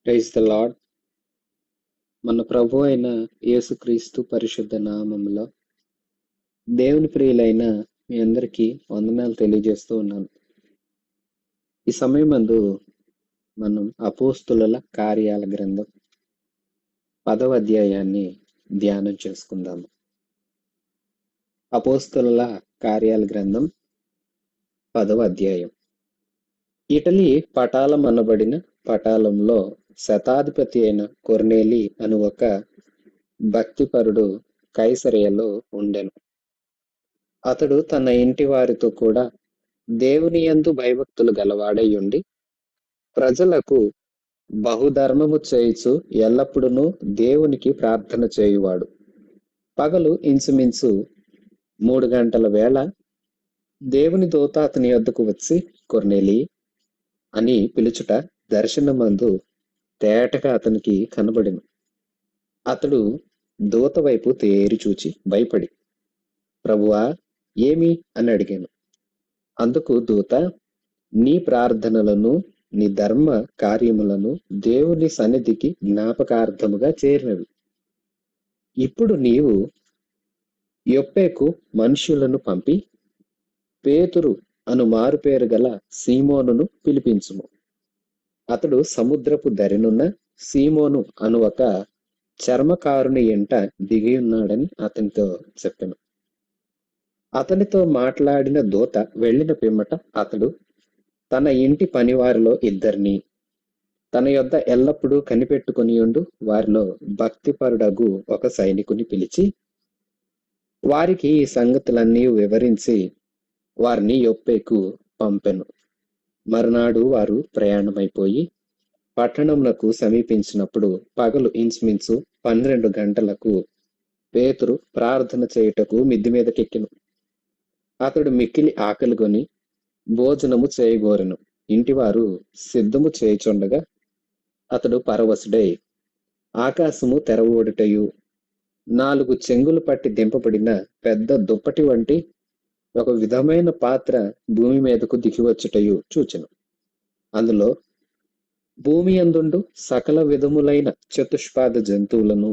Praise the lord. మన ప్రభు అయిన యేసుక్రీస్తు పరిశుద్ధ నామములో దేవుని ప్రియులైన మీ అందరికీ వందనాలు తెలియజేస్తూ ఉన్నాను. ఈ సమయమందు మనం అపోస్తుల కార్యాల గ్రంథం 10వ అధ్యాయాన్ని ధ్యానం చేసుకుందాము. అపోస్తుల కార్యాల గ్రంథం 10వ అధ్యాయం. ఇటలీ పటాలం అనబడిన పటాలంలో శతాధిపతి అయిన కొర్నేలి అను ఒక భక్తిపరుడు కైసరియలో ఉండెను. అతడు తన ఇంటి వారితో కూడా దేవుని యందు భయభక్తులు గలవాడై ఉండి ప్రజలకు బహుధర్మము చేయుచు ఎల్లప్పుడూ దేవునికి ప్రార్థన చేయువాడు. పగలు ఇంచుమించు 3 గంటల వేళ దేవుని దూత అతని యొద్దకు వచ్చి కొర్నేలి అని పిలుచుట దర్శనమందు తేటగా అతనికి కనబడెను. అతడు దూత వైపు తేరి చూచి భయపడి, ప్రభువా, ఏమి అని అడిగాను. అందుకు దూత, నీ ప్రార్థనలను నీ ధర్మ కార్యములను దేవుని సన్నిధికి జ్ఞాపకార్థముగా చేరినవి. ఇప్పుడు నీవు యొప్పేకు మనుష్యులను పంపి పేతురు అను మారుపేరు గల సీమోనును పిలిపించుము. అతడు సముద్రపు దరినున్న సీమోను అను ఒక చర్మకారుని ఎంట దిగియున్నాడని అతనితో చెప్పెను. అతనితో మాట్లాడిన దూత వెళ్ళిన పిమ్మట అతడు తన ఇంటి పనివారిలో 2 తన యొద్ద ఎల్లప్పుడూ కనిపెట్టుకొనియుండు వారిలో భక్తిపరుడగు ఒక సైనికుని పిలిచి వారికి ఈ సంగతులన్నీ వివరించి వారిని యొప్పేకు పంపెను. మరునాడు వారు ప్రయాణమైపోయి పట్టణమునకు సమీపించినప్పుడు పగలు ఇంచుమించు 12 గంటలకు పేతురు ప్రార్థన చేయుటకు మిద్ది మీదకెక్కెను. అతడు మిక్కిలి ఆకలిగొని భోజనము చేయగోరెను. ఇంటివారు సిద్ధము చేయుచుండగా అతడు పరవశుడై ఆకాశము తెరవబడుటయు 4 చెంగులు పట్టి దింపబడిన పెద్ద దుప్పటి వంటి ఒక విధమైన పాత్ర భూమి మీదకు దిగివచ్చుటయు చూచెను. అందులో భూమి అందుండు సకల విధములైన చతుష్పాద జంతువులను,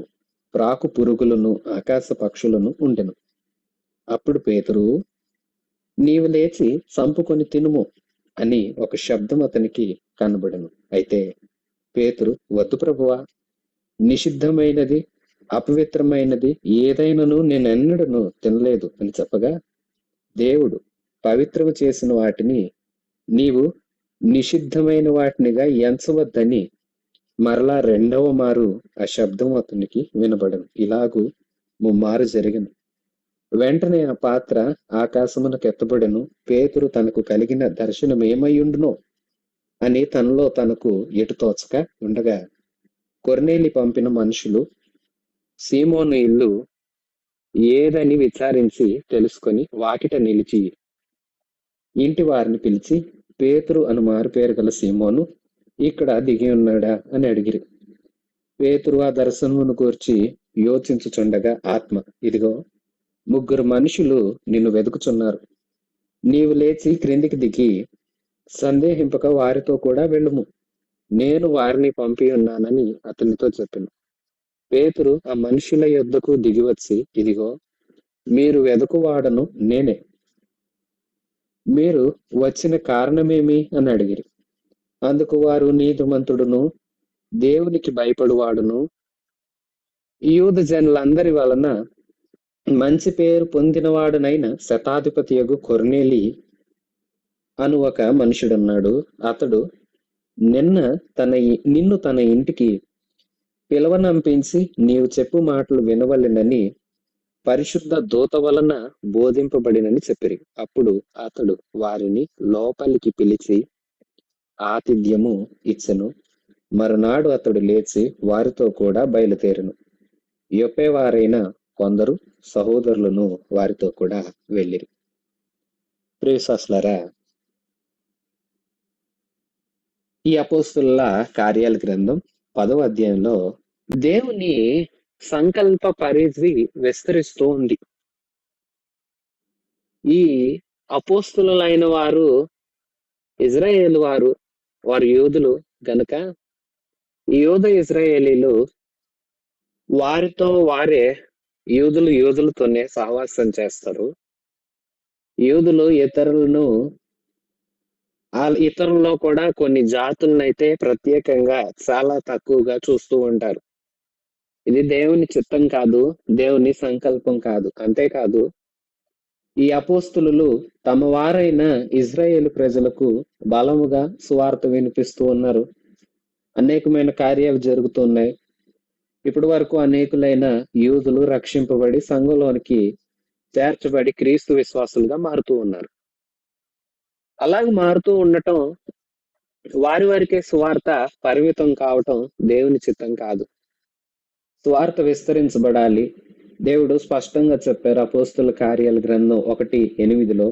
ప్రాకు పురుగులను, ఆకాశ పక్షులను ఉండెను. అప్పుడు పేతురు, నీవు లేచి చంపుకొని తినుము అని ఒక శబ్దం అతనికి కనబడెను. అయితే పేతురు, వద్దు ప్రభువా, నిషిద్ధమైనది అపవిత్రమైనది ఏదైనాను నేనెన్నడను తినలేదు అని చెప్పగా, దేవుడు పవిత్రము చేసిన వాటిని నీవు నిషిద్ధమైన వాటినిగా ఎంచవద్దని మరలా 2వ మారు ఆ శబ్దం అతనికి వినబడను. ఇలాగూ 3 మారు జరిగను. వెంటనే ఆ పాత్ర ఆకాశమునకు ఎత్తబడెను. పేతురు తనకు కలిగిన దర్శనం ఏమైయుండునో అని తనలో తనకు ఎటు తోచక ఉండగా కొర్నేలి పంపిన మనుషులు సీమోను ఇల్లు ఏదని విచారించి తెలుసుకొని వాకిట నిలిచి ఇంటి వారిని పిలిచి, పేతురు అను మారుపేరు గల సీమోను ఇక్కడ దిగి ఉన్నాడా అని అడిగిరి. పేతురు ఆ దర్శనమును గూర్చి యోచించుచుండగా ఆత్మ, ఇదిగో 3 మనుషులు నిన్ను వెతుకుచున్నారు. నీవు లేచి క్రిందికి దిగి సందేహింపక వారితో కూడా వెళ్ళుము. నేను వారిని పంపి ఉన్నానని అతనితో చెప్పాను. పేతురు ఆ మనుషుల యొద్దకు దిగివచ్చి, ఇదిగో మీరు వెదకువాడను నేనే. మీరు వచ్చిన కారణమేమి అని అడిగిరి. అందుకు వారు, నీతిమంతుడును దేవునికి భయపడువాడును యూద జనులందరి వలన మంచి పేరు పొందినవాడునైన శతాధిపతియగు కొర్నేలి అను ఒక మనుషుడున్నాడు. అతడు నిన్ను తన ఇంటికి పిలవనంపించి నీవు చెప్పు మాటలు వినవలెనని పరిశుద్ధ దూత వలన బోధింపబడినని చెప్పిరి. అప్పుడు అతడు వారిని లోపలికి పిలిచి ఆతిథ్యము ఇచ్చెను. మరునాడు అతడు లేచి వారితో కూడా బయలుదేరెను. యొప్పేవారైన కొందరు సహోదరులను వారితో కూడా వెళ్ళిరి. ప్రియశ్వాసులారా, ఈ అపోస్తుల కార్యాల గ్రంథం 10వ అధ్యాయంలో దేవుని సంకల్ప పరిధి విస్తరిస్తూ ఉంది. ఈ అపోస్తులైన వారు ఇజ్రాయేల్ వారు యూదులు గనుక ఈ యూద ఇజ్రాయేలీలు వారితో వారే యూదులు యూదులతోనే సహవాసం చేస్తారు. యూదులు ఇతరులను ఇతరుల్లో కూడా కొన్ని జాతులనైతే ప్రత్యేకంగా చాలా తక్కువగా చూస్తూ ఉంటారు. ఇది దేవుని చిత్తం కాదు, దేవుని సంకల్పం కాదు. అంతేకాదు, ఈ అపోస్తులు తమ వారైన ఇజ్రాయేలు ప్రజలకు బలముగా సువార్త వినిపిస్తూ ఉన్నారు. అనేకమైన కార్యాలు జరుగుతున్నాయి. ఇప్పటి వరకు అనేకులైన యూదులు రక్షింపబడి సంఘంలోనికి చేర్చబడి క్రీస్తు విశ్వాసులుగా మారుతూ ఉన్నారు. అలాగే మారుతూ ఉండటం, వారి వారికే సువార్త పరిమితం కావటం దేవుని చిత్తం కాదు. సువార్త విస్తరించబడాలి. దేవుడు స్పష్టంగా చెప్పారు అపోస్తుల కార్యాల గ్రంథం 1:8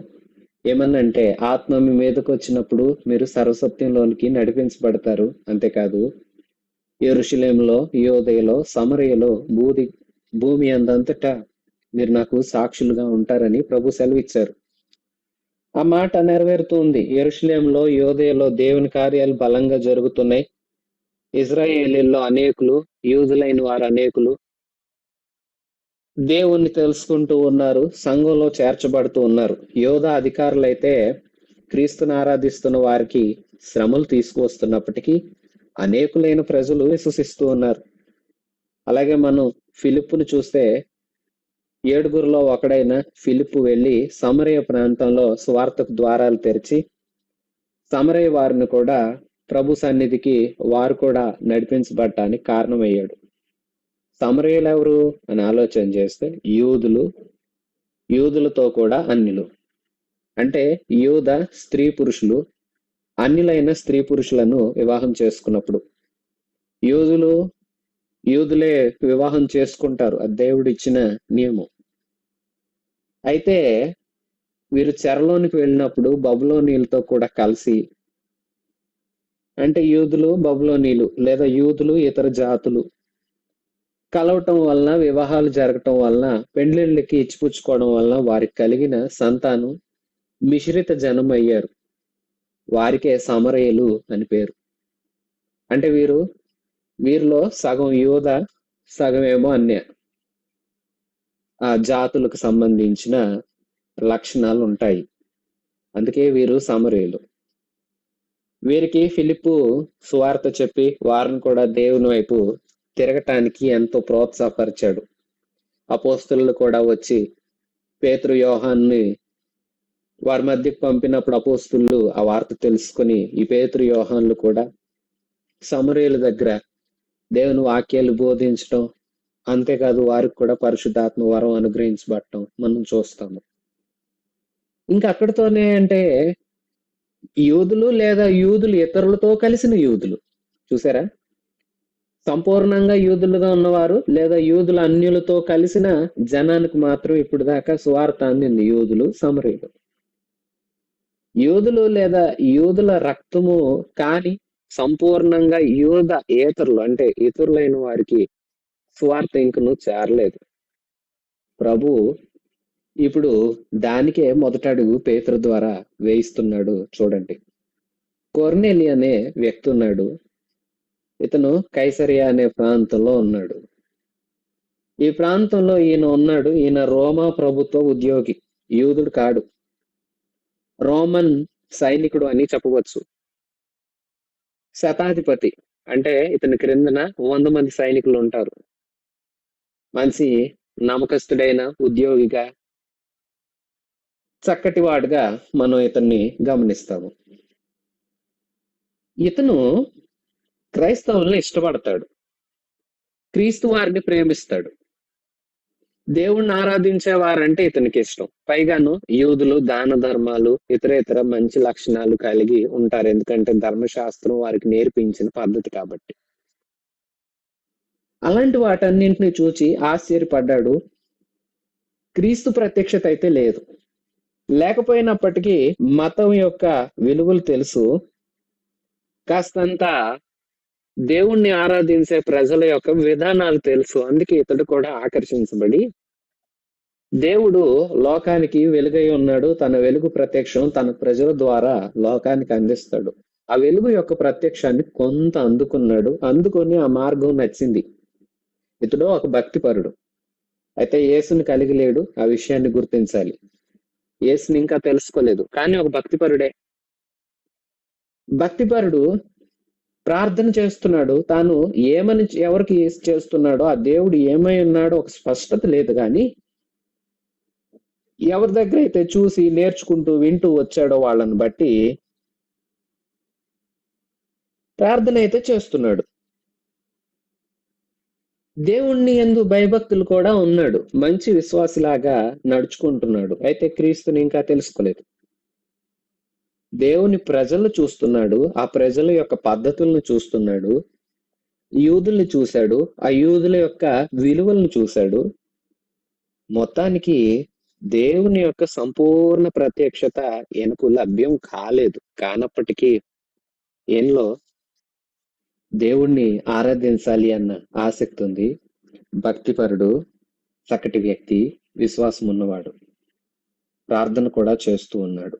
ఏమన్నంటే, ఆత్మ మీ మీదకు వచ్చినప్పుడు మీరు సర్వసత్యంలోనికి నడిపించబడతారు. అంతేకాదు, యెరూషలేములో, యూదయలో, సమరయలో, భూమి అందంతటా మీరు నాకు సాక్షులుగా ఉంటారని ప్రభు సెలవిచ్చారు. ఆ మాట నెరవేరుతుంది. యెరూషలేములో, యూదయలో దేవుని కార్యాలు బలంగా జరుగుతున్నాయి. ఇజ్రాయేలీల్లో అనేకులు, యూదులైన వారు అనేకులు దేవుణ్ణి తెలుసుకుంటూ ఉన్నారు, సంఘంలో చేర్చబడుతూ ఉన్నారు. యోధా అధికారులైతే క్రీస్తుని ఆరాధిస్తున్న వారికి శ్రమలు తీసుకువస్తున్నప్పటికీ అనేకులైన ప్రజలు విశ్వసిస్తూ ఉన్నారు. అలాగే మనం ఫిలిప్పును చూస్తే, 7గురిలో ఒకడైన ఫిలిప్పు వెళ్ళి సమరయ ప్రాంతంలో స్వార్థకు ద్వారాలు తెరిచి సమరయ వారిని కూడా ప్రభు సన్నిధికి వారు కూడా నడిపించబడటానికి కారణమయ్యాడు. సమరయులు ఎవరు అని ఆలోచన చేస్తే, యూదులతో కూడా అన్యులు. అంటే యూద స్త్రీ పురుషులు అన్యులైన స్త్రీ పురుషులను వివాహం చేసుకున్నప్పుడు యూదులే వివాహం చేసుకుంటారు. అది దేవుడు ఇచ్చిన నియమం. అయితే వీరు చెరలోనికి వెళ్ళినప్పుడు బబులోనీలతో కూడా కలిసి, అంటే యూదులు బబులోనీలు లేదా యూదులు ఇతర జాతులు కలవటం వలన, వివాహాలు జరగటం వలన, పెండ్లిళ్ళకి ఇచ్చిపుచ్చుకోవడం వలన వారికి కలిగిన సంతానం మిశ్రిత జనం అయ్యారు. వారికే సమరయులు అని పేరు. అంటే వీరిలో సగం యూద, సగం ఏమో అన్య ఆ జాతులకు సంబంధించిన లక్షణాలు ఉంటాయి. అందుకే వీరు సమరయులు. వీరికి ఫిలిప్పు సువార్త చెప్పి వారిని కూడా దేవుని వైపు తిరగటానికి ఎంతో ప్రోత్సాహపరిచాడు. అపోస్తులు కూడా వచ్చి పేతురు, యోహాన్ని వారి మధ్యకు పంపినప్పుడు అపోస్తులు ఆ వార్త తెలుసుకుని ఈ పేతురు, యోహాన్లు కూడా సమరయుల దగ్గర దేవుని వాక్యాలు బోధించటం, అంతేకాదు వారికి కూడా పరిశుద్ధాత్మ వరం అనుగ్రహించబడటం మనం చూస్తాము. ఇంకా అక్కడితోనే అంటే యూదులు లేదా యూదులు ఇతరులతో కలిసిన యూదులు చూసారా, సంపూర్ణంగా యూదులుగా ఉన్నవారు లేదా యూదుల అన్యులతో కలిసిన జనానికి మాత్రం ఇప్పుడు దాకా సువార్త అందింది యూదులు, సమరయులు. యూదులు లేదా యూదుల రక్తము కాని సంపూర్ణంగా ఏతరులు అంటే ఇతరులైన వారికి సువార్త ఇంకను చేరలేదు. ప్రభు ఇప్పుడు దానికే మొదటి అడుగు పేతురు ద్వారా వేయిస్తున్నాడు. చూడండి, కొర్నేలి అనే వ్యక్తి ఉన్నాడు. ఇతను కైసరియా అనే ప్రాంతంలో ఉన్నాడు. ఈ ప్రాంతంలో ఈయన ఉన్నాడు. ఈయన రోమా ప్రభుత్వ ఉద్యోగి, యూదుడు కాడు, రోమన్ సైనికుడు అని చెప్పవచ్చు. శతాధిపతి అంటే ఇతని క్రిందన 100 మంది సైనికులు ఉంటారు. మంచి నమ్మకస్తుడైన ఉద్యోగిగా, చక్కటి వాడుగా మనం ఇతన్ని గమనిస్తాము. ఇతను క్రైస్తవుల్ని ఇష్టపడతాడు, క్రీస్తు వారిని ప్రేమిస్తాడు, దేవుణ్ణి ఆరాధించేవారంటే ఇతనికి ఇష్టం. పైగాను యూదులు దాన ధర్మాలు ఇతర మంచి లక్షణాలు కలిగి ఉంటారు, ఎందుకంటే ధర్మశాస్త్రం వారికి నేర్పించిన పద్ధతి కాబట్టి. అలాంటి వాటన్నింటిని చూచి ఆశ్చర్యపడ్డాడు. క్రీస్తు ప్రత్యక్షత అయితే లేదు, లేకపోయినప్పటికీ మతం యొక్క విలువలు తెలుసు, కాస్తంత దేవుణ్ణి ఆరాధించే ప్రజల యొక్క విధానాలు తెలుసు. అందుకే ఇతడు కూడా ఆకర్షించబడి, దేవుడు లోకానికి వెలుగై ఉన్నాడు, తన వెలుగు ప్రత్యక్షం తన ప్రజల ద్వారా లోకానికి అందిస్తాడు, ఆ వెలుగు యొక్క ప్రత్యక్షాన్ని కొంత అందుకున్నాడు. అందుకొని ఆ మార్గం నచ్చింది. ఇతడు ఒక భక్తిపరుడు. అయితే యేసుని కలిగి లేడు. ఆ విషయాన్ని గుర్తించాలి. యేసుని ఇంకా తెలుసుకోలేదు. కానీ ఒక భక్తిపరుడే. భక్తిపరుడు ప్రార్థన చేస్తున్నాడు. తాను ఏమని ఎవరికి చేస్తున్నాడో, ఆ దేవుడు ఏమై ఉన్నాడో ఒక స్పష్టత లేదు గాని, ఎవరి దగ్గర అయితే చూసి నేర్చుకుంటూ వింటూ వచ్చాడో వాళ్ళని బట్టి ప్రార్థన అయితే చేస్తున్నాడు. దేవుణ్ణి యందు భయభక్తులు కూడా ఉన్నాడు. మంచి విశ్వాసిలాగా నడుచుకుంటున్నాడు. అయితే క్రీస్తుని ఇంకా తెలుసుకోలేదు. దేవుని ప్రజలు చూస్తున్నాడు. ఆ ప్రజల యొక్క పద్ధతులను చూస్తున్నాడు. యూదుల్ని చూశాడు. ఆ యూదుల యొక్క విలువలను చూశాడు. మొత్తానికి దేవుని యొక్క సంపూర్ణ ప్రత్యక్షత ఈయనకు లభ్యం కాలేదు. కానప్పటికీ ఈయనలో దేవుణ్ణి ఆరాధించాలి అన్న ఆసక్తి ఉంది. భక్తిపరుడు, చక్కటి వ్యక్తి, విశ్వాసం ఉన్నవాడు. ప్రార్థన కూడా చేస్తూ ఉన్నాడు.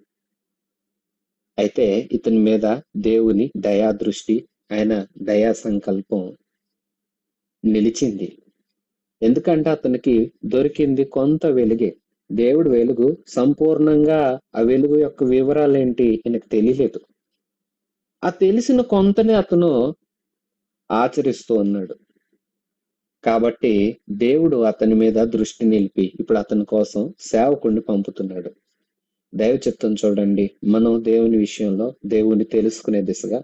అయితే ఇతని మీద దేవుని దయా దృష్టి, ఆయన దయా సంకల్పం నిలిచింది. ఎందుకంటే అతనికి దొరికింది కొంత వెలుగే. దేవుడు వెలుగు సంపూర్ణంగా ఆ వెలుగు యొక్క వివరాలేంటి ఈయనకు తెలియలేదు. ఆ తెలిసిన కొంతనే అతను ఆచరిస్తూ ఉన్నాడు. కాబట్టి దేవుడు అతని మీద దృష్టి నిలిపి ఇప్పుడు అతని కోసం సేవకుడిని పంపుతున్నాడు. దైవ చిత్తం చూడండి. మనం దేవుని విషయంలో దేవుని తెలుసుకునే దిశగా,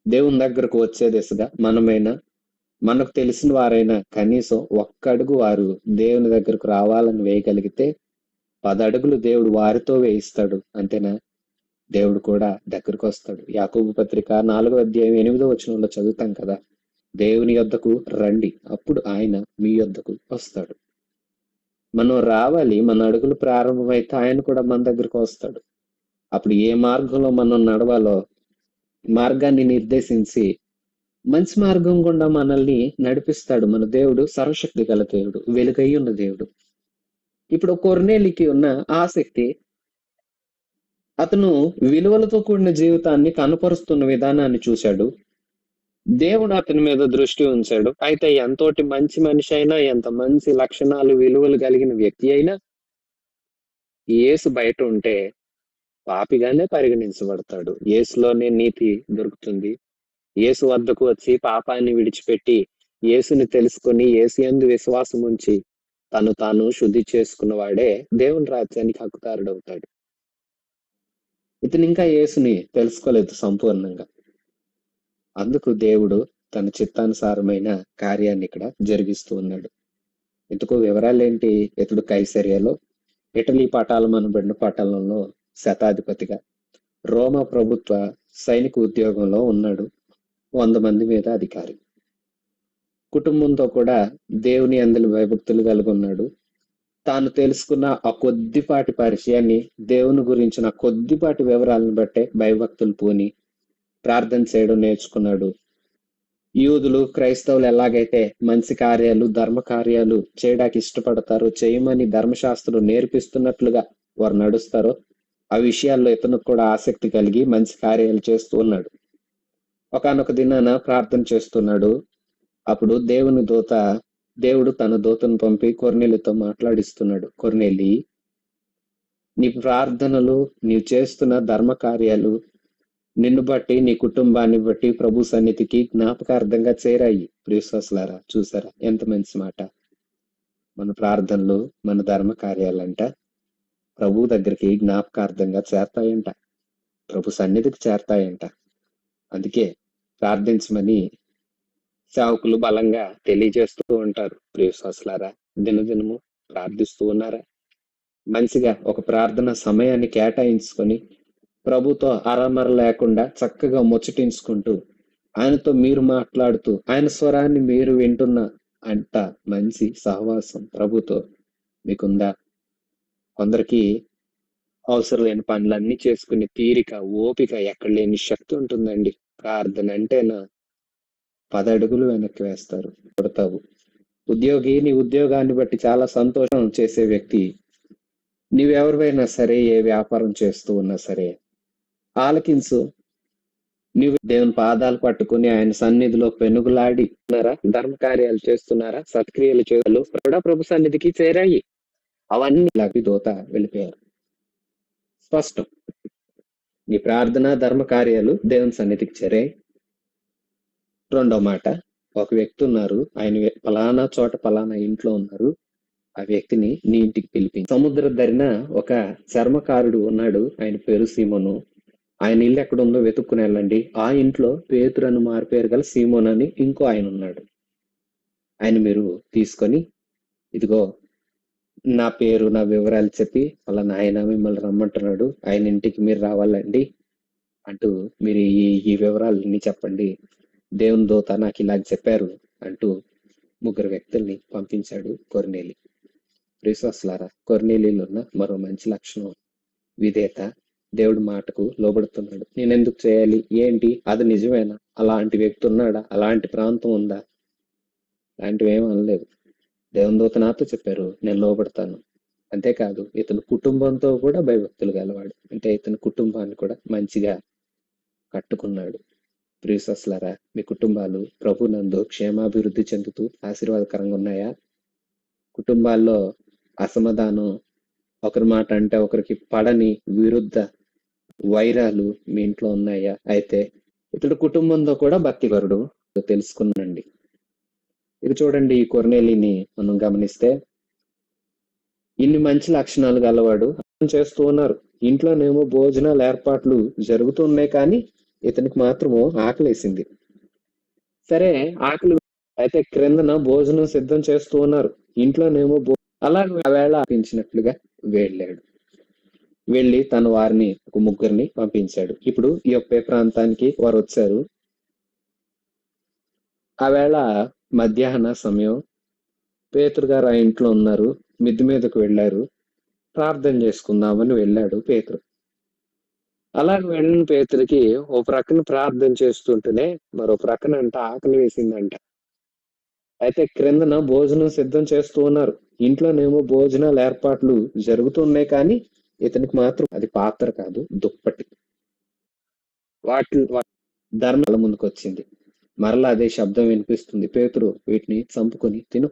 దేవుని దగ్గరకు వచ్చే దిశగా మనమైనా, మనకు తెలిసిన వారైనా కనీసం ఒక్క అడుగు వారు దేవుని దగ్గరకు రావాలని వేయగలిగితే 10 అడుగులు దేవుడు వారితో వేయిస్తాడు. అంతేనా? దేవుడు కూడా దగ్గరకు వస్తాడు. యాకోబు పత్రిక 4వ అధ్యాయం 8వ వచనంలో చదువుతాం కదా, దేవుని యొద్దకు రండి, అప్పుడు ఆయన మీ యొద్దకు వస్తాడు. మనం రావాలి. మన అడుగులు ప్రారంభమైతే ఆయన కూడా మన దగ్గరకు వస్తాడు. అప్పుడు ఏ మార్గంలో మనం నడవాలో మార్గాన్ని నిర్దేశించి మంచి మార్గం గుండా మనల్ని నడిపిస్తాడు. మన దేవుడు సర్వశక్తి గల దేవుడు, వెలుగై ఉన్న దేవుడు. ఇప్పుడు కొర్నేలికి ఉన్న ఆసక్తి, అతను విలువలతో కూడిన జీవితాన్ని కనపరుస్తున్న విధానాన్ని చూశాడు. దేవుడు అతని మీద దృష్టి ఉంచాడు. అయితే ఎంతోటి మంచి మనిషి అయినా, ఎంత మంచి లక్షణాలు విలువలు కలిగిన వ్యక్తి అయినా యేసు బయట ఉంటే పాపిగానే పరిగణించబడతాడు. యేసులోనే నీతి దొరుకుతుంది. యేసు వద్దకు వచ్చి పాపాన్ని విడిచిపెట్టి యేసుని తెలుసుకొని యేసు యందు విశ్వాసం ఉంచి తను తాను శుద్ధి చేసుకున్నవాడే దేవుని రాజ్యానికి హక్కుదారుడవుతాడు. ఇతను ఇంకా యేసుని తెలుసుకోలేదు సంపూర్ణంగా. అందుకు దేవుడు తన చిత్తానుసారమైన కార్యాన్ని ఇక్కడ జరిగిస్తూ ఉన్నాడు. ఇందుకు వివరాలేంటి? ఇతడు కైసరియాలో ఇటలీ పటాలమనబడిన పట్టణంలో శతాధిపతిగా రోమా ప్రభుత్వ సైనిక ఉద్యోగంలో ఉన్నాడు. 100 మంది మీద అధికారి. కుటుంబంతో కూడా దేవుని యందు భయభక్తులు కలిగి ఉన్నాడు. తాను తెలుసుకున్న ఆ కొద్దిపాటి పరిచయాన్ని, దేవుని గురించిన కొద్దిపాటి వివరాలను బట్టే భయభక్తులు పూని ప్రార్థన చేయడం నేర్చుకున్నాడు. యూదులు, క్రైస్తవులు ఎలాగైతే మంచి కార్యాలు, ధర్మ కార్యాలు చేయడానికి ఇష్టపడతారో, చేయమని ధర్మశాస్త్రం నేర్పిస్తున్నట్లుగా వారు నడుస్తారో, ఆ విషయాల్లో ఇతను కూడా ఆసక్తి కలిగి మంచి కార్యాలు చేస్తూ ఉన్నాడు. ఒకానొక దినాన ప్రార్థన చేస్తున్నాడు. అప్పుడు దేవుడు తన దూతను పంపి కొర్నేలితో మాట్లాడిస్తున్నాడు. కొర్నేలి, నీ ప్రార్థనలు, నీవు చేస్తున్న ధర్మ కార్యాలు నిన్ను బట్టి, నీ కుటుంబాన్ని బట్టి ప్రభు సన్నిధికి జ్ఞాపకార్థంగా చేరాయి. ప్రియశ్వాసులారా, చూసారా ఎంత మంచి మాట. మన ప్రార్థనలు, మన ధర్మ కార్యాలంట ప్రభు దగ్గరికి జ్ఞాపకార్థంగా చేరతాయంట, ప్రభు సన్నిధికి చేరతాయంట. అందుకే ప్రార్థించమని సేవకులు బలంగా తెలియజేస్తూ ఉంటారు. ప్రియశ్వాసులారా, దినదినము ప్రార్థిస్తూ ఉన్నారా? మంచిగా ఒక ప్రార్థన సమయాన్ని కేటాయించుకొని ప్రభుతో అరమర లేకుండా చక్కగా ముచ్చటించుకుంటూ, ఆయనతో మీరు మాట్లాడుతూ, ఆయన స్వరాన్ని మీరు వింటున్న అంట మంచి సహవాసం ప్రభుతో మీకుందా? కొందరికి అవసరం లేని పనులన్నీ చేసుకునే తీరిక, ఓపిక ఎక్కడ లేని శక్తి ఉంటుందండి. ప్రార్థన అంటేనా 10 అడుగులు వెనక్కి వేస్తారు, కొడతావు. ఉద్యోగి నీ ఉద్యోగాన్ని బట్టి చాలా సంతోషం చేసే వ్యక్తి, నీవెవరివైనా సరే, ఏ వ్యాపారం చేస్తూ ఉన్నా సరే ఆలకించు. నీవు దేవుని పాదాలు పట్టుకుని ఆయన సన్నిధిలో పెనుగులాడి ఉన్నారా, ధర్మ కార్యాలు చేస్తున్నారా, సత్క్రియలు చేయాలి కూడా ప్రభు సన్నిధికి చేరాయి. అవన్నీ లాగి దూత వెళ్ళిపోయారు. స్పష్టం. నీ ప్రార్థన ధర్మ కార్యాలు దేవుని సన్నిధికి చేరాయి. రెండో మాట, ఒక వ్యక్తి ఉన్నారు, ఆయన ఫలానా చోట ఫలానా ఇంట్లో ఉన్నారు, ఆ వ్యక్తిని నీ ఇంటికి పిలిపించి. సముద్ర ధరిన ఒక చర్మకారుడు ఉన్నాడు, ఆయన పేరు సీమోను. ఆయన ఇల్లు ఎక్కడ ఉందో వెతుక్కుని వెళ్ళండి. ఆ ఇంట్లో పేతురు అని మారిపేరు గల సీమోన్ అని ఇంకో ఆయన ఉన్నాడు. ఆయన మీరు తీసుకొని, ఇదిగో నా పేరు నా వివరాలు చెప్పి అలా ఆయన మిమ్మల్ని రమ్మంటున్నాడు, ఆయన ఇంటికి మీరు రావాలండి అంటూ మీరు ఈ వివరాలన్నీ చెప్పండి, దేవుని దూత నాకు ఇలా చెప్పారు అంటూ ముగ్గురు వ్యక్తుల్ని పంపించాడు కొర్నేలి. విశ్వాసులారా, కొర్నేలిలో ఉన్న మరో మంచి లక్షణం విధేయత. దేవుడి మాటకు లోబడుతున్నాడు. నేను ఎందుకు చేయాలి, ఏంటి, అది నిజమేనా, అలాంటి వ్యక్తి ఉన్నాడా, అలాంటి ప్రాంతం ఉందా, అలాంటివి ఏమీ అనలేదు. దేవుని దూత నాతో చెప్పారు, నేను లోబడతాను. అంతేకాదు ఇతని కుటుంబంతో కూడా భయభక్తులు గలవాడు, అంటే ఇతని కుటుంబాన్ని కూడా మంచిగా కట్టుకున్నాడు. ప్రియసస్లారా, మీ కుటుంబాలు ప్రభునందు క్షేమాభివృద్ధి చెందుతూ ఆశీర్వాదకరంగా ఉన్నాయా? కుటుంబాల్లో అసమాధానం, ఒకరి మాట అంటే ఒకరికి పడని విరుద్ధ వైరాలు మీ ఇంట్లో ఉన్నాయా? అయితే ఇతడు కుటుంబంతో కూడా భక్తిపరుడు తెలుసుకునండి. ఇది చూడండి, ఈ కొర్నేలిని మనం గమనిస్తే ఇన్ని మంచి లక్షణాలు గలవాడు చేస్తూ ఉన్నారు. ఇంట్లోనేమో భోజనాలు ఏర్పాట్లు జరుగుతున్నాయి, కానీ ఇతనికి మాత్రము ఆకలేసింది. సరే, ఆకలి అయితే క్రిందన భోజనం సిద్ధం చేస్తూ ఉన్నారు, ఇంట్లోనేమో అలాగే ఆ వేళ ఆపించినట్లుగా వెళ్ళాడు. వెళ్ళి తన వారిని ఒక ముగ్గురిని పంపించాడు. ఇప్పుడు యొప్పే ప్రాంతానికి వారు వచ్చారు. ఆ వేళ మధ్యాహ్న సమయం. పేతురు గారు ఆ ఇంట్లో ఉన్నారు. మిద్ది మీదకు వెళ్ళారు. ప్రార్థన చేసుకుందామని వెళ్ళాడు పేతురు. అలాగే వెళ్ళిన పేతురికి ఓ ప్రక్కన ప్రార్థన చేస్తుంటేనే మరో ప్రక్కన అంట ఆకలి వేసిందంట. అయితే క్రిందన భోజనం సిద్ధం చేస్తూ ఉన్నారు, ఇంట్లోనేమో భోజనాలు ఏర్పాట్లు జరుగుతున్నాయి, కానీ ఇతనికి మాత్రం అది పాత్ర కాదు, దుప్పటి. వాటి ధర్మాల ముందుకు వచ్చింది. మరలా అదే శబ్దం వినిపిస్తుంది, పేతురు వీటిని చంపుకొని తిను.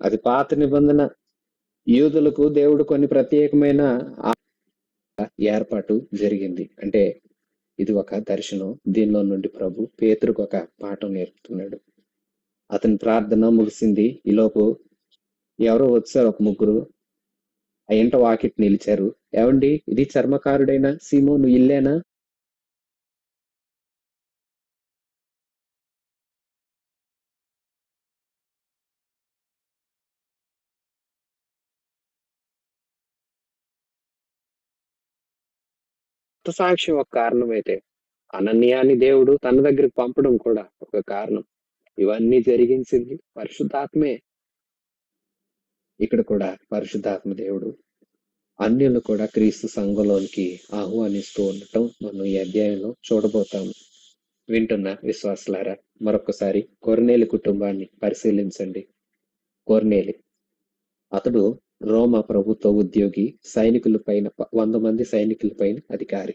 అది పాత నిబంధన. యూదులకు దేవుడు కొన్ని ప్రత్యేకమైన ఏర్పాటు జరిగింది. అంటే ఇది ఒక దర్శనం. దీనిలో నుండి ప్రభు పేతురుకు ఒక పాఠం నేర్పుతున్నాడు. అతని ప్రార్థన ముగిసింది. ఈలోపు ఎవరో వచ్చారు, ఒక ముగ్గురు. ఆ ఇంట వాకిట్ నిలిచారు. ఏమండి, ఇది చర్మకారుడైన సీమోను ఇల్లేనా? సాక్ష్యం ఒక కారణం అయితే, అనన్యాని దేవుడు తన దగ్గరికి పంపడం కూడా ఒక కారణం. ఇవన్నీ జరిగించింది పరిశుద్ధాత్మే. ఇక్కడ కూడా పరిశుద్ధాత్మ దేవుడు అన్యులను కూడా క్రీస్తు సంఘంలోనికి ఆహ్వానిస్తూ ఉండటం మనం ఈ అధ్యాయంలో చూడబోతాము. వింటున్న విశ్వాసులారా, మరొకసారి కొర్నేలి కుటుంబాన్ని పరిశీలించండి. కొర్నేలి అతడు రోమా ప్రభుత్వ ఉద్యోగి, సైనికుల పైన 100 మంది సైనికుల పైన అధికారి,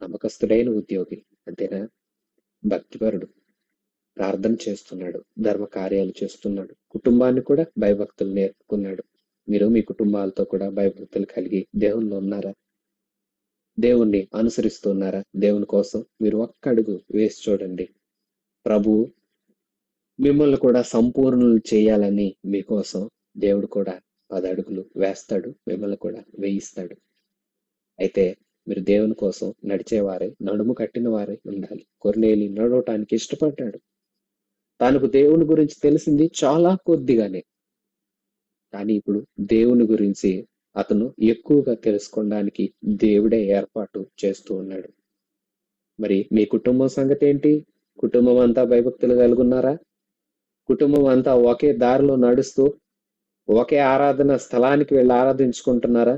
నమ్మకస్తుడైన ఉద్యోగి. అంతేనా? భక్తిపరుడు, ప్రార్థన చేస్తున్నాడు, ధర్మ కార్యాలు చేస్తున్నాడు, కుటుంబాన్ని కూడా భయభక్తులు నేర్పుకున్నాడు. మీరు మీ కుటుంబాలతో కూడా భయభక్తులు కలిగి దేవుణ్ణి ఉన్నారా? దేవుణ్ణి అనుసరిస్తున్నారా? దేవుని కోసం మీరు ఒక్క అడుగు వేసి చూడండి. ప్రభువు మిమ్మల్ని కూడా సంపూర్ణులు చేయాలని మీకోసం దేవుడు కూడా 10 అడుగులు వేస్తాడు, మిమ్మల్ని కూడా వేయిస్తాడు. అయితే మీరు దేవుని కోసం నడిచేవారే, నడుము కట్టిన వారే ఉండాలి. కొర్నేలి నడవటానికి ఇష్టపడ్డాడు. తనకు దేవుని గురించి తెలిసింది చాలా కొద్దిగానే, కానీ ఇప్పుడు దేవుని గురించి అతను ఎక్కువగా తెలుసుకోవడానికి దేవుడే ఏర్పాటు చేస్తూ ఉన్నాడు. మరి మీ కుటుంబం సంగతి ఏంటి? కుటుంబం అంతా భయభక్తులు కలుగున్నారా? కుటుంబం అంతా ఒకే దారిలో నడుస్తూ ఒకే ఆరాధన స్థలానికి వెళ్ళి ఆరాధించుకుంటున్నారా?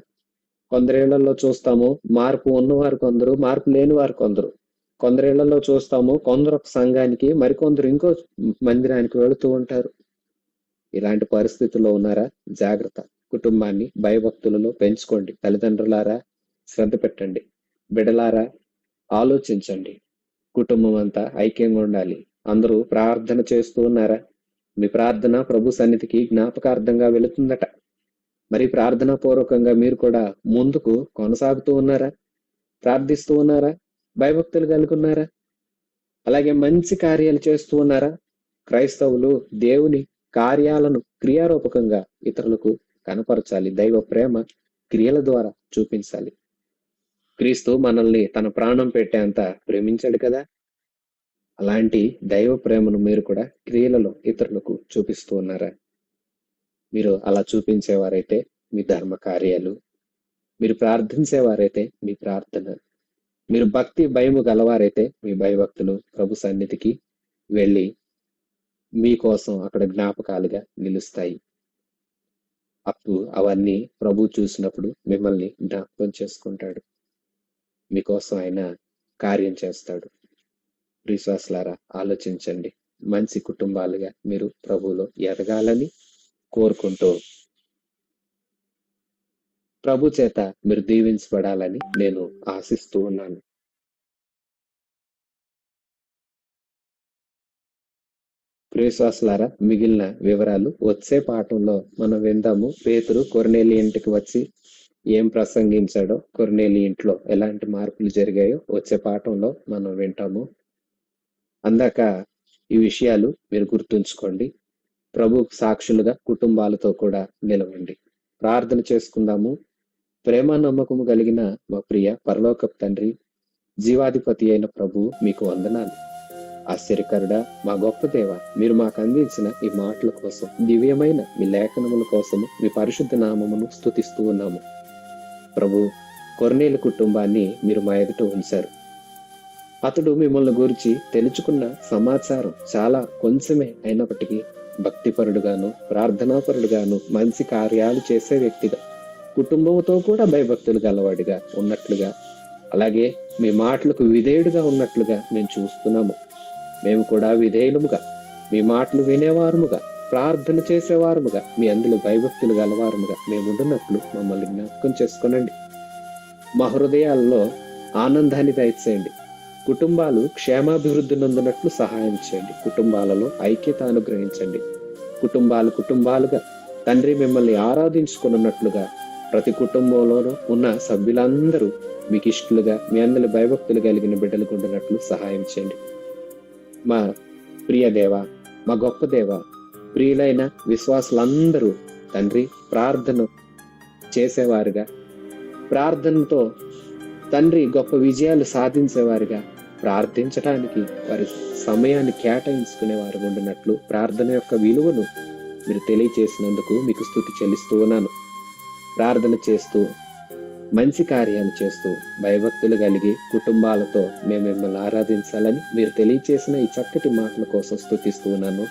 కొందరేళ్లలో చూస్తాము మార్పు ఉన్నవారు కొందరు, మార్పు లేని వారు కొందరు. కొందరేళ్లలో చూస్తాము కొందరు ఒక సంఘానికి, మరికొందరు ఇంకో మందిరానికి వెళుతూ ఉంటారు. ఇలాంటి పరిస్థితుల్లో ఉన్నారా? జాగ్రత్త. కుటుంబాన్ని భయభక్తులలో పెంచుకోండి. తల్లిదండ్రులారా శ్రద్ధ పెట్టండి. బిడలారా ఆలోచించండి. కుటుంబం అంతా ఐక్యంగా ఉండాలి. అందరూ ప్రార్థన చేస్తూ ఉన్నారా? మీ ప్రార్థన ప్రభు సన్నిధికి జ్ఞాపకార్థంగా వెళుతుందట. మరి ప్రార్థనా పూర్వకంగా మీరు కూడా ముందుకు కొనసాగుతూ ఉన్నారా? ప్రార్థిస్తూ ఉన్నారా? భయభక్తులు కలిగి ఉన్నారా? అలాగే మంచి కార్యాలు చేస్తూ ఉన్నారా? క్రైస్తవులు దేవుని కార్యాలను క్రియారూపకంగా ఇతరులకు కనపరచాలి. దైవ ప్రేమ క్రియల ద్వారా చూపించాలి. క్రీస్తు మనల్ని తన ప్రాణం పెట్టేంత ప్రేమించాడు కదా. అలాంటి దైవ ప్రేమను మీరు కూడా క్రియలలో ఇతరులకు చూపిస్తూ ఉన్నారా? మీరు అలా చూపించేవారైతే మీ ధర్మ కార్యాలు, మీరు ప్రార్థించేవారైతే మీ ప్రార్థన, మీరు భక్తి భయము గలవారైతే మీ భయభక్తులు ప్రభు సన్నిధికి వెళ్ళి మీకోసం అక్కడ జ్ఞాపకాలుగా నిలుస్తాయి. అప్పుడు అవన్నీ ప్రభు చూసినప్పుడు మిమ్మల్ని జ్ఞాపకం చేసుకుంటాడు. మీకోసం ఆయన కార్యం చేస్తాడు. విశ్వాసులారా, ఆలోచించండి. మంచి కుటుంబాలుగా మీరు ప్రభువులో ఎదగాలని కోరుకుంటూ ప్రభు చేత మీరు దీవించబడాలని నేను ఆశిస్తూ ఉన్నాను. విశ్వాసులారా, మిగిలిన వివరాలు వచ్చే పాఠంలో మనం విందాము. పేతురు కొర్నేలి ఇంటికి వచ్చి ఏం ప్రసంగించాడో, కొర్నేలి ఇంట్లో ఎలాంటి మార్పులు జరిగాయో వచ్చే పాఠంలో మనం వింటాము. అందాక ఈ విషయాలు మీరు గుర్తుంచుకోండి. ప్రభు సాక్షులుగా కుటుంబాలతో కూడా నిలవండి. ప్రార్థన చేసుకుందాము. ప్రేమ నమ్మకము కలిగిన మా ప్రియ పరలోకపు తండ్రి, జీవాధిపతి అయిన ప్రభు, మీకు వందనాలు. ఆశ్చర్యకరుడా, మా గొప్ప దేవ, మీరు మాకు అందించిన ఈ మాటల కోసం, దివ్యమైన మీ లేఖనముల కోసము మీ పరిశుద్ధ నామమును స్తుతిస్తూ ఉన్నాము. ప్రభు, కొర్నేలు కుటుంబాన్ని మీరు మా ఎదుట ఉంచారు. అతడు మిమ్మల్ని గురించి తెలుసుకున్న సమాచారం చాలా కొంచెమే అయినప్పటికీ భక్తిపరుడుగాను, ప్రార్థనాపరుడుగాను, మంచి కార్యాలు చేసే వ్యక్తిగా, కుటుంబంతో కూడా భయభక్తులు గలవాడిగా ఉన్నట్లుగా, అలాగే మీ మాటలకు విధేయుడుగా ఉన్నట్లుగా మేము చూస్తున్నాము. మేము కూడా విధేయులముగా, మీ మాటలు వినేవారముగా, ప్రార్థన చేసేవారముగా, మీ అందులో భయభక్తులు గలవారముగా మేము ఉండున్నట్లు మమ్మల్ని జ్ఞాపకం చేసుకునండి. మా హృదయాల్లో ఆనందాన్ని దయచేయండి. కుటుంబాలు క్షేమాభివృద్ధి నందునట్లు సహాయం చేయండి. కుటుంబాలలో ఐక్యత అనుగ్రహించండి. కుటుంబాలుగా తండ్రి మిమ్మల్ని ఆరాధించుకున్నట్లుగా ప్రతి కుటుంబంలోనూ ఉన్న సభ్యులందరూ మీకు ఇష్టలుగా, మీ అందరి భయభక్తులు కలిగిన బిడ్డలకు ఉండినట్లు సహాయం చేయండి. మా ప్రియ దేవ, మా గొప్ప దేవ, ప్రియులైన విశ్వాసులందరూ తండ్రి ప్రార్థన చేసేవారుగా, ప్రార్థనతో తండ్రి గొప్ప విజయాలు సాధించేవారుగా, ప్రార్థించడానికి వారి సమయాన్ని కేటాయించుకునేవారు ఉండినట్లు ప్రార్థన యొక్క విలువను మీరు తెలియచేసినందుకు మీకు స్తుతి చెల్లిస్తూ ఉన్నాను. ప్రార్థన చేస్తూ, మంచి కార్యాలు చేస్తూ, భయభక్తులు కలిగి కుటుంబాలతో మేము మిమ్మల్ని ఆరాధించాలని మీరు తెలియచేసిన ఈ చక్కటి మాటల కోసం స్తుతిస్తూ ఉన్నాను.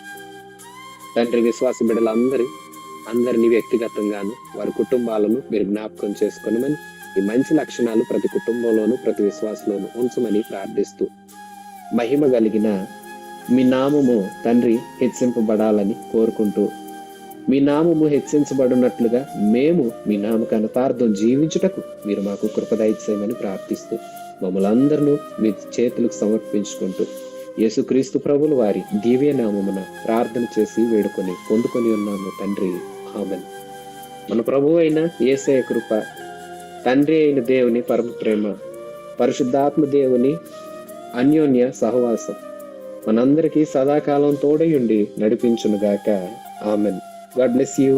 తండ్రి, విశ్వాస బిడ్డలందరినీ వ్యక్తిగతంగాను వారి కుటుంబాలను మీరు జ్ఞాపకం చేసుకోనమని, ఈ మంచి లక్షణాలు ప్రతి కుటుంబంలోనూ ప్రతి విశ్వాసంలోనూ ఉంచమని ప్రార్థిస్తూ, మహిమ కలిగిన మీ నామము తండ్రి హెచ్చింపబడాలని కోరుకుంటూ, మీ నామము హెచ్చించబడినట్లుగా మేము మీ నామ ఘనతార్థం జీవించుటకు మీరు మాకు కృప దయచేయమని ప్రార్థిస్తూ, మమ్మల్ని అందరినూ మీ చేతులకు సమర్పించుకుంటూ, యేసుక్రీస్తు ప్రభుల వారి దివ్య నామమున ప్రార్థన చేసి వేడుకొని పొందుకొని ఉన్నాము తండ్రి. ఆమేన్. మన ప్రభువు అయిన యేసయ్య కృప, తండ్రి అయిన దేవుని పరమ ప్రేమ, పరిశుద్ధాత్మ దేవుని అన్యోన్య సహవాసం మనందరికీ సదాకాలం తోడై ఉండి నడిపించునుగాక. ఆమెన్. God bless you.